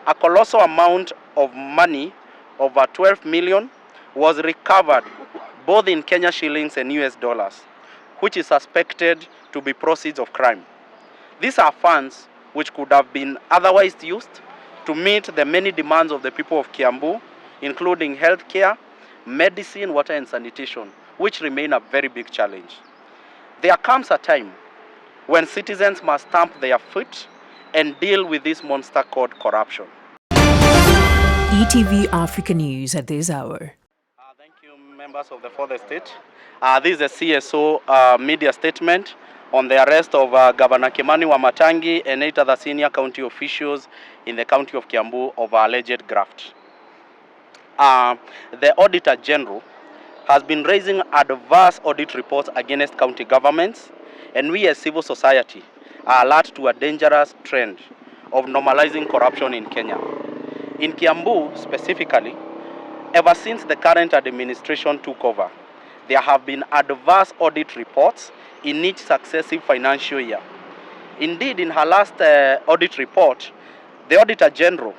A colossal amount of money, over 12 million, was recovered both in Kenya shillings and US dollars, which is suspected to be proceeds of crime. These are funds which could have been otherwise used to meet the many demands of the people of Kiambu, including healthcare, medicine, water and sanitation, which remain a very big challenge. There comes a time when citizens must stamp their foot and deal with this monster called corruption. ETV Africa News at this hour. Thank you, members of the Fourth Estate. This is a CSO media statement on the arrest of Governor Kiambu WAMATANGI and 8 other senior county officials in the county of Kiambu of alleged graft. The Auditor General has been raising adverse audit reports against county governments, and we as civil society are alert to a dangerous trend of normalizing corruption in Kenya. In Kiambu specifically, ever since the current administration took over, there have been adverse audit reports in each successive financial year. Indeed, in her last audit report, the Auditor General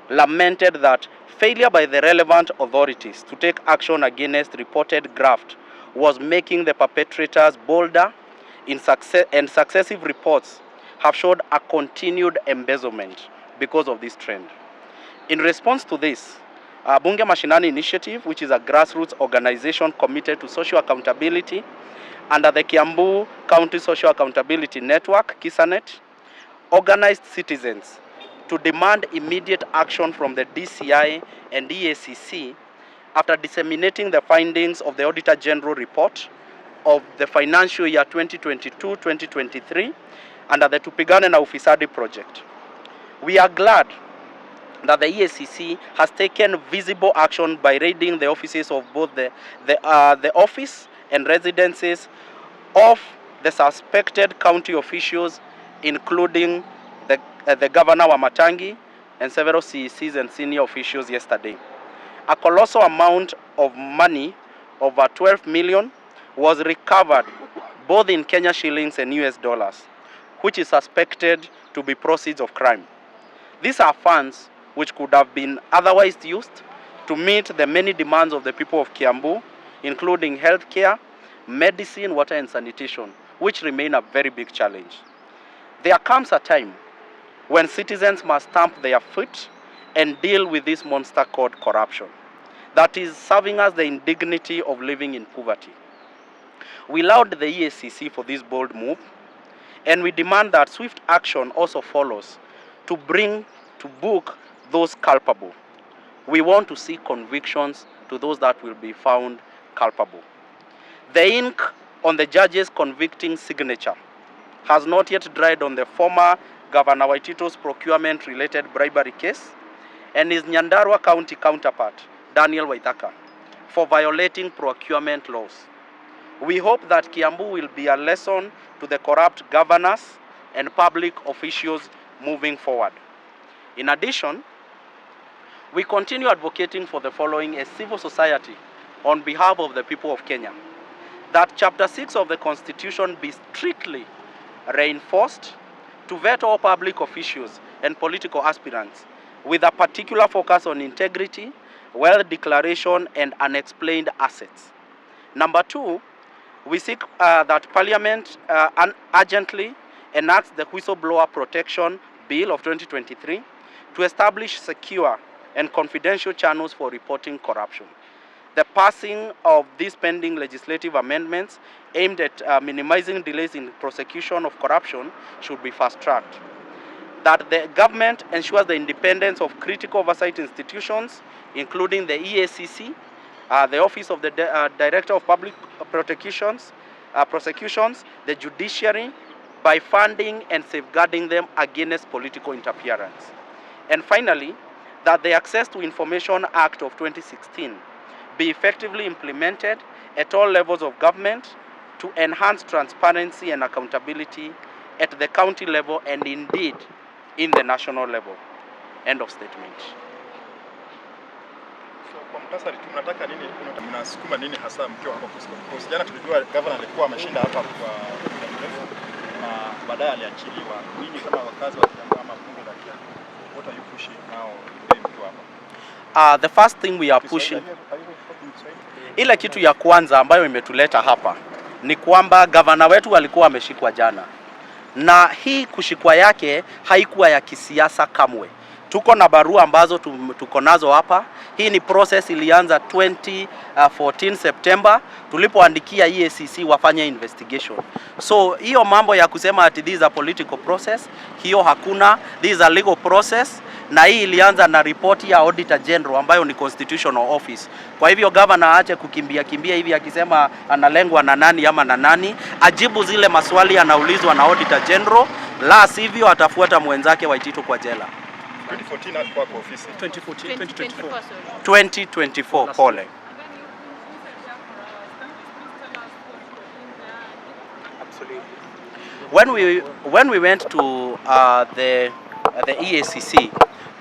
lamented that failure by the relevant authorities to take action against reported graft was making the perpetrators bolder, and successive reports have showed a continued embezzlement because of this trend. In response to this, Bunge Mashinani Initiative, which is a grassroots organization committed to social accountability under the Kiambu County Social Accountability Network, KISANET, organized citizens to demand immediate action from the DCI and EACC after disseminating the findings of the Auditor General report of the financial year 2022-2023 under the Tupigane na Ufisadi project. We are glad that the EACC has taken visible action by raiding the offices of both the office and residences of the suspected county officials, including the Governor WAMATANGI and several CECs and senior officials yesterday. A colossal amount of money, over 12 million, was recovered both in Kenya shillings and US dollars, which is suspected to be proceeds of crime. These are funds which could have been otherwise used to meet the many demands of the people of Kiambu, including healthcare, medicine, water and sanitation, which remain a very big challenge. There comes a time when citizens must stamp their foot and deal with this monster called corruption that is serving us the indignity of living in poverty. We laud the EACC for this bold move, and we demand that swift action also follows to bring to book those culpable. We want to see convictions to those that will be found culpable. The ink on the judge's convicting signature has not yet dried on the former Governor Waitito's procurement-related bribery case and his Nyandarua County counterpart, Daniel Waithaka, for violating procurement laws. We hope that Kiambu will be a lesson to the corrupt governors and public officials moving forward. In addition, we continue advocating for the following as civil society on behalf of the people of Kenya: that Chapter 6 of the Constitution be strictly reinforced to vet all public officials and political aspirants with a particular focus on integrity, wealth declaration, and unexplained assets. Number 2, we seek that Parliament urgently enacts the Whistleblower Protection Bill of 2023 to establish secure and confidential channels for reporting corruption. The passing of these pending legislative amendments aimed at minimizing delays in prosecution of corruption should be fast-tracked. That the government ensures the independence of critical oversight institutions, including the EACC, the Office of the Director of Public Prosecutions, the judiciary, by funding and safeguarding them against political interference. And finally, that the Access to Information Act of 2016 be effectively implemented at all levels of government to enhance transparency and accountability at the county level and indeed in the national level. End of statement. So kwa mtasari tunataka nini, mnasukuma nini hasa mkiwa hapa kwa jana tulijua governor alikuwa ameshinda hapa kwa muda mrefu na baadaye aliachiliwa. Nini kama wakazi wa Kiambu ama bunge la Kiambu What are you pushing now? The first thing we are pushing, ile kitu ya kwanza ambayo imetuleta hapa ni kwamba gavana wetu alikuwa ameshikwa jana, na hii kushikwa yake haikuwa ya kisiasa kamwe. Tuko na barua ambazo tuko nazo hapa. Hii ni process ilianza 2014 September tulipoandikia EACC wafanye investigation. So hiyo mambo ya kusema ati this is a political process, hiyo hakuna. This is a legal process, na hii ilianza na ripoti ya Auditor General ambayo ni constitutional office. Kwa hivyo governor aache kukimbia hivi akisema analengwa na nani ama na nani, ajibu zile maswali anaulizwa na Auditor General, la sivyo atafuata mwenzake Waitito kwa jela. 2014 alikuwa kwa ofisi. 2024 pole. When we went to the EACC,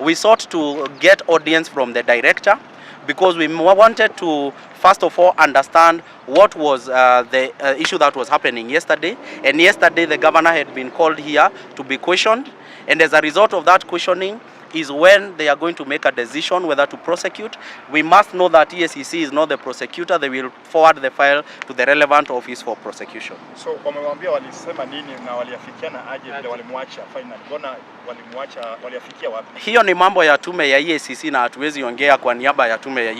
we sought to get audience from the director, because we wanted to first of all understand what was the issue that was happening yesterday. And yesterday the governor had been called here to be questioned, and as a result of that questioning is when they are going to make a decision whether to prosecute. We must know that EACC is not the prosecutor. They will forward the file to the relevant office for prosecution. So wamemwambia walisema nini na waliafikiana aje vile walimwacha finally? Mbona walimwacha, waliafikia wapi? Hiyo ni mambo ya tume ya EACC na hatuwezi ongea kwa niaba ya tume ya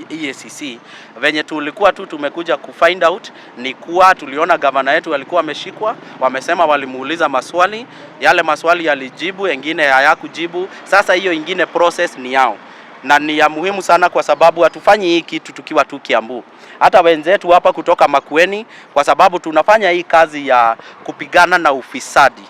EACC. Venye tulikuwa tu tumekuja kufind out ni kuwa tuliona gavana yetu alikuwa ameshikwa, wamesema walimuuliza maswali, yale maswali yalijibu, engine hayakujibu. Sasa hiyo ingine process ni yao, na ni ya muhimu sana kwa sababu hatufanyi hii kitu tukiwa tu Kiambu. Hata wenzetu hapa kutoka Makueni, kwa sababu tunafanya hii kazi ya kupigana na ufisadi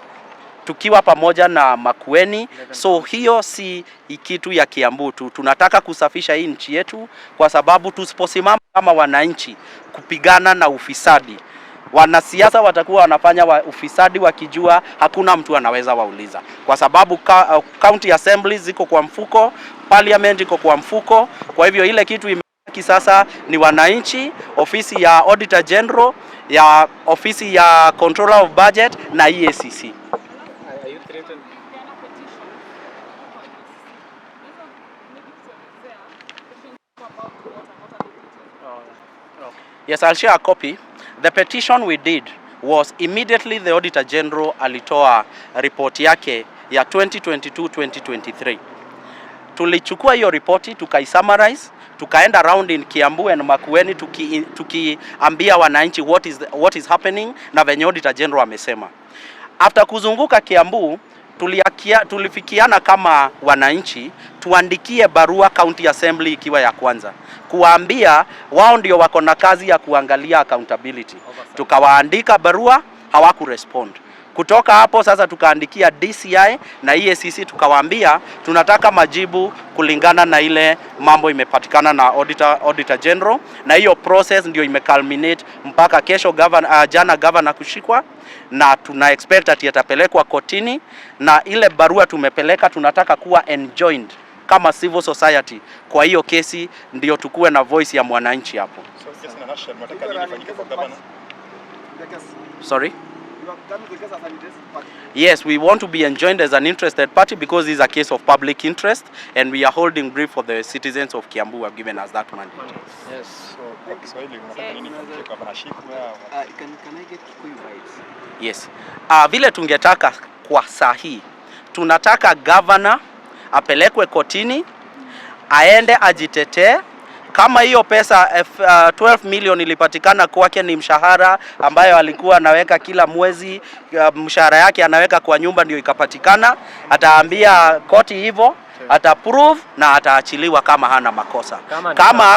tukiwa pamoja na Makueni. So hiyo si kitu ya Kiambu tu. Tunataka kusafisha hii nchi yetu, kwa sababu tusiposimama kama wananchi kupigana na ufisadi, wanasiasa watakuwa wanafanya ufisadi wakijua hakuna mtu anaweza wauliza, kwa sababu county assemblies ziko kwa mfuko, parliament iko kwa mfuko. Kwa hivyo ile kitu imebaki sasa ni wananchi, ofisi ya Auditor General, ya ofisi ya Controller of Budget na EACC. Yes, I'll share a copy. The petition we did was immediately the Auditor General alitoa report yake ya 2022-2023. Tulichukua hiyo ripoti, tukai-summarize, tukaenda around in Kiambu and Makueni tukiambia wananchi what is happening na venye Auditor General amesema. After kuzunguka Kiambu, tulifikiana kama wananchi tuandikie barua County Assembly ikiwa ya kwanza, kuambia wao ndio wako na kazi ya kuangalia accountability. Tukawaandika barua, hawakurespond. Kutoka hapo sasa tukaandikia DCI na EACC, tukawaambia tunataka majibu kulingana na ile mambo imepatikana na Auditor General, na hiyo process ndio imeculminate mpaka kesho jana governor kushikwa, na tuna expect ati atapelekwa kotini, na ile barua tumepeleka tunataka kuwa enjoined kama civil society. Kwa hiyo kesi ndio tukue na voice ya mwananchi hapo. So kesi na national mnataka nini ifanyike kwa governor? Sorry? Yes, we want to be enjoined as an interested party because this is a case of public interest, and we are holding brief for the citizens of Kiambu who have given us that mandate. Yes. So kwa Kiswahili mnataka nini ifanyike kwa governor shikwe? Can I get Kikuyu rights? Yes. Vile tungetaka kwa sahi, tunataka governor apelekwe kotini, aende ajitetee. Kama hiyo pesa 12 million ilipatikana kwake ni mshahara ambayo alikuwa anaweka kila mwezi, mshahara yake anaweka kwa nyumba ndio ikapatikana, ataambia koti hivyo, ataprove na ataachiliwa kama hana makosa. Kama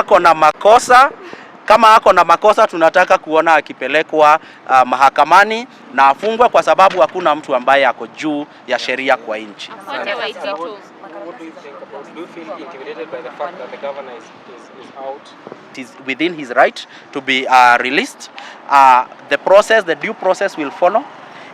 ako na makosa tunataka kuona akipelekwa mahakamani na afungwe, kwa sababu hakuna mtu ambaye ako juu ya sheria kwa nchi. What do you think about? Do you feel intimidated by the fact that the governor is out? It is within his right to be released. The due process will follow,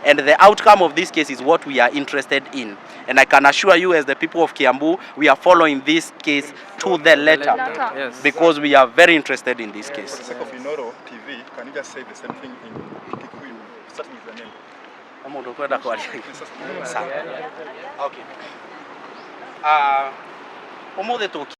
and the outcome of this case is what we are interested in. And I can assure you, as the people of Kiambu, we are following this case to the letter. Yes. Because we are very interested in this case. For the sake of Inoro TV, can you just say the same thing in Kikuyu, starting with the name? Okay. umuthi